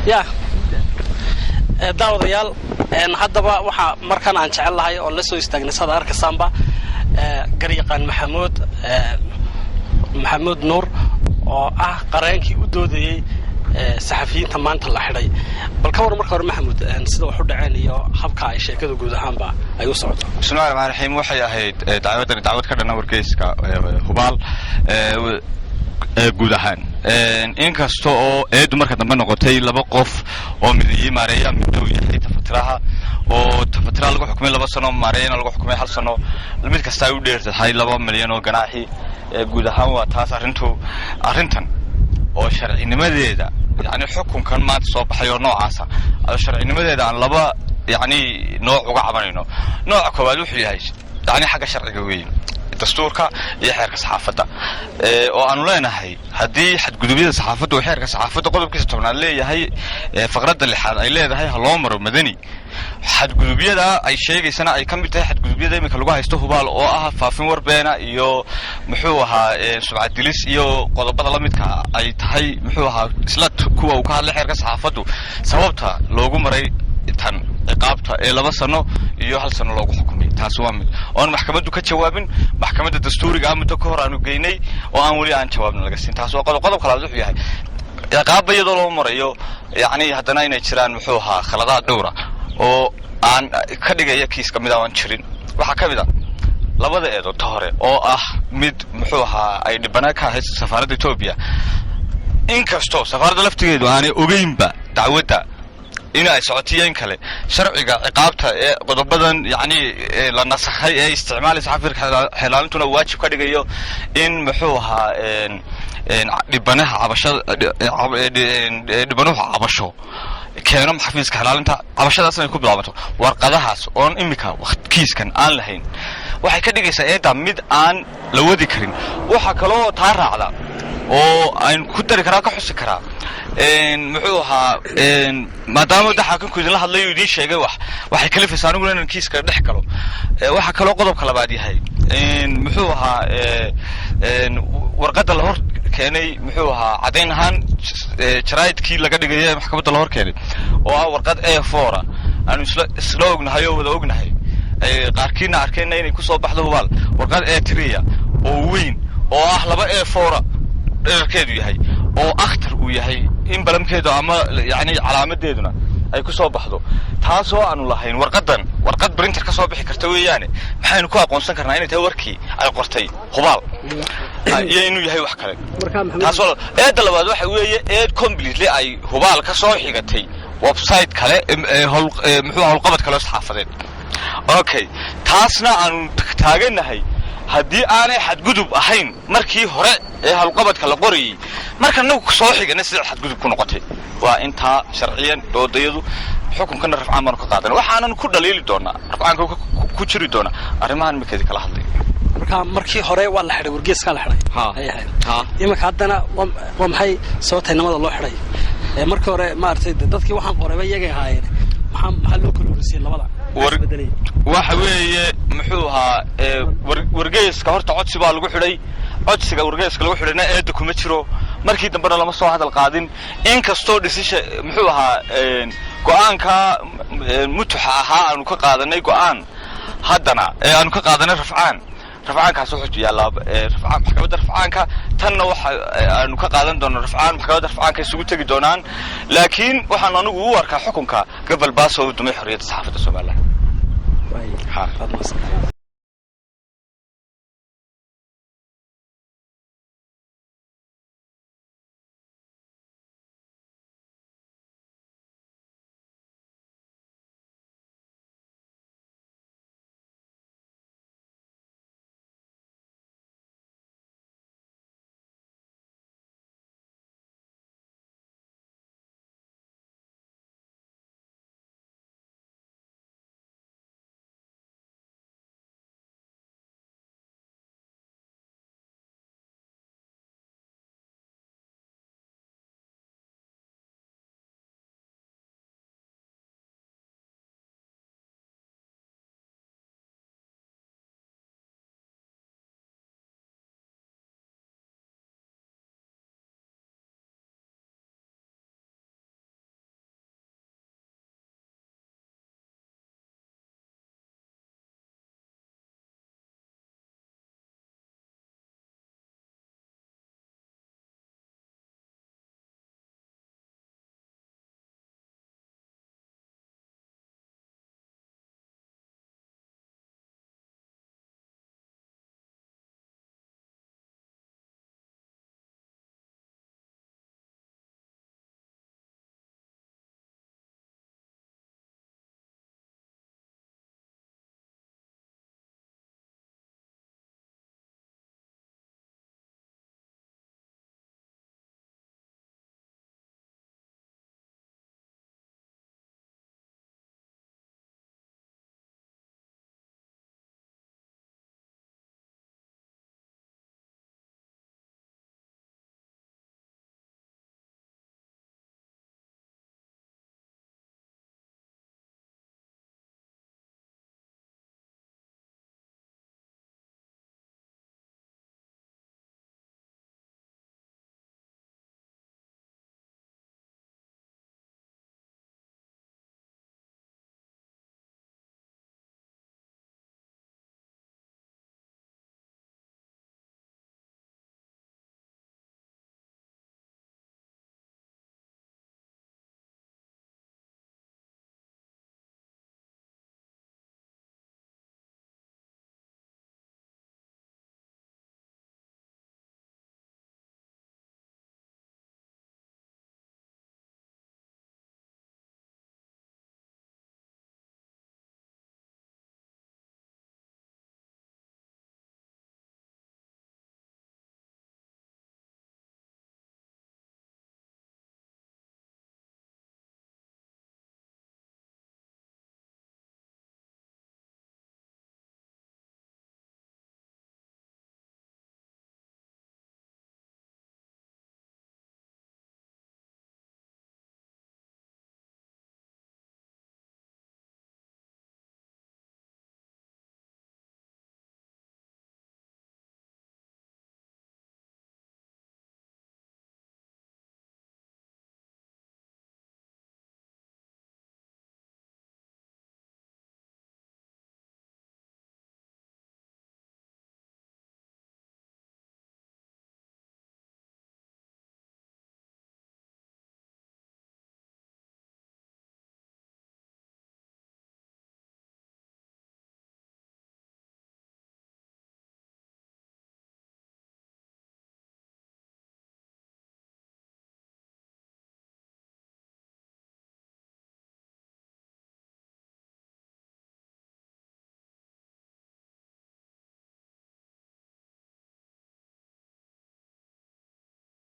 يا daawadayaal haddaba waxa markan aan jecel lahay oo la soo istaagna sada arkasanba garyaqaan maxamuud nuur oo ah qareenkii u doodayay saxafiyiinta maanta la xidhay bal ka war marka hore maxamuud sida wax u dhaceen iyo habka ay sheekadu guud ahaanba ay u socoto bismillaahir rahmaanir rahiim waxay ahayd dacwad ka dhan wargeyska hubaal guud ahaan inkasta oo eedu marka dambe noqotay laba qof oo midiyay maareeya midoo yahay tafatiraha oo tafatiraha lagu xukumay 2 sano maareeyana lagu xukumay 1 sano mid kasta ay u dheertahay 2 milyan oo ganaaxi guud ahaan waa taas arrintan oo sharcinimadeeda yani xukunkan maanta soo baxay oo noocaasa sharcinimadeeda aan laba yani nooc uga cabanayno nooca koowaad wuxuu yahay yani xagga sharciga weyn dastuurka iyo xeerka saxaafadda oo aanu leenahay haddii xadgudubyada saxaafadda oo xeerka saxaafadda qodobkiisa 10aad leeyahay faqradda 6aad ay leedahay ha loo maro madani xadgudubyada ay sheegaysana ay ka mid tahay xadgudubyada imika lagu haysto hubaal oo ah faafin warbeena iyo muxuu ahaa sumcad dilis iyo qodobada la midka ay tahay muxuu ahaa isla kuwa uu ka hadlay xeerka saxaafaddu sababta loogu maray tan ciqaabta 2 sano iyo 1 sano loogu xukumay taas waa mid oo maxkamaddu ka jawaabin maxkamadda dastuuriga muddo ka hor aanu geynay oo aan wali aan jawaabna laga siin taas waa qodob kale wuxuu yahay ciqaab iyadoo loo marayo yani haddana inay jiraan muxuu ahaa khaladaad dhowra oo aan ka dhigaya kiis kamid ah aan jirin waxa kamid ah labada eedood hore oo ah mid muxuu ahaa ay dhibana ka haysto safaaradda Itoobiya inkastoo safaaradda laftigeedu aanay ogeynba dacwadda in ay socotiyeen kale sharciga ciqaabta ee qodobadan yani la nasakhay ee isticmaalay saxaafirka xilaalintuna waajib ka dhigayo in muxuu ahaa dhibanaha cabasho keeno maxafiiska xilaalinta cabashadaas ay ku bilaabato warqadahaas oo imika kiiskan aan lahayn waxay ka dhigaysaa eeda mid aan la wadi karin waxa kale oo taa raacda oo aan ku dari karaa ka xusi karaa muxuu ahaa maadaama xaakimku idin la hadlayo idin sheegay waxay kalifaysaa anigu inaan kiiska dhex galo waxa kale oo qodobka labaad yahay muxuu ahaa warqadda la hor keenay muxuu ahaa cadeyn ahaan jaraa'idkii laga dhigay maxkamadda la hor keenay oo ah warqad A4 aanu isla ognahay oo wada ognahay qaarkiina arkeenna inay ku soo baxdo hubaal warqad A3 oo weyn oo ah 2 A4 dherkeedu yahay oo akhtar uu yahay in balamkeedu ama yani calaamadeeduna ay ku soo baxdo taasoo aanu lahayn warqad printer ka soo bixi karta weeyaane maxaynu ku aqoonsan karnaa inay tahay warkii ay qortay hubaal iyo inuu yahay wax kale taasoo eedda labaad waxa weeye eed completely ay hubaal ka soo xigatay website kale muxuu hawlqabad kale saxaafadeed okay taasna aanu taaganahay haddii aanay xadgudub ahayn markii hore ee hawlqabadka la qorayay marka nagu soo xigana sida xadgudub ku noqotay waa inta sharciyan doodayadu xukunkana rafcaan marka qaadan waxaanan ku dhaliili doonaa rafcaanka ku jiri doona arrimahan midkeeda kala hadlay markii hore waa la xidhay wargeyska la xidhay imika haddana waa maxay sababtay nimada loo xidhay markii hore maartay dadkii waxaan qorayba iyaga ahaayeen maxaa loo kala horeysay labada waxa weeye muxuu ahaa wargeyska horta codsi baa lagu xidhay codsiga wargeyska lagu xidhayna eeda kuma jiro markii dambena lama soo hadal qaadin inkastoo dhisisha muxuu ahaa go'aanka mutuxa ahaa aanu ka qaadanay go'aan haddana aanu ka qaadanay rafcaankaas wuxuu yaallaa maxkamadda rafcaanka tanna waxa aanu ka qaadan doonaa maxkamadda rafcaanka isugu tegi doonaan laakiin waxaan anigu u arkaa xukunka gobol baaso u dumay xorriyadda saxaafadda Soomaaliya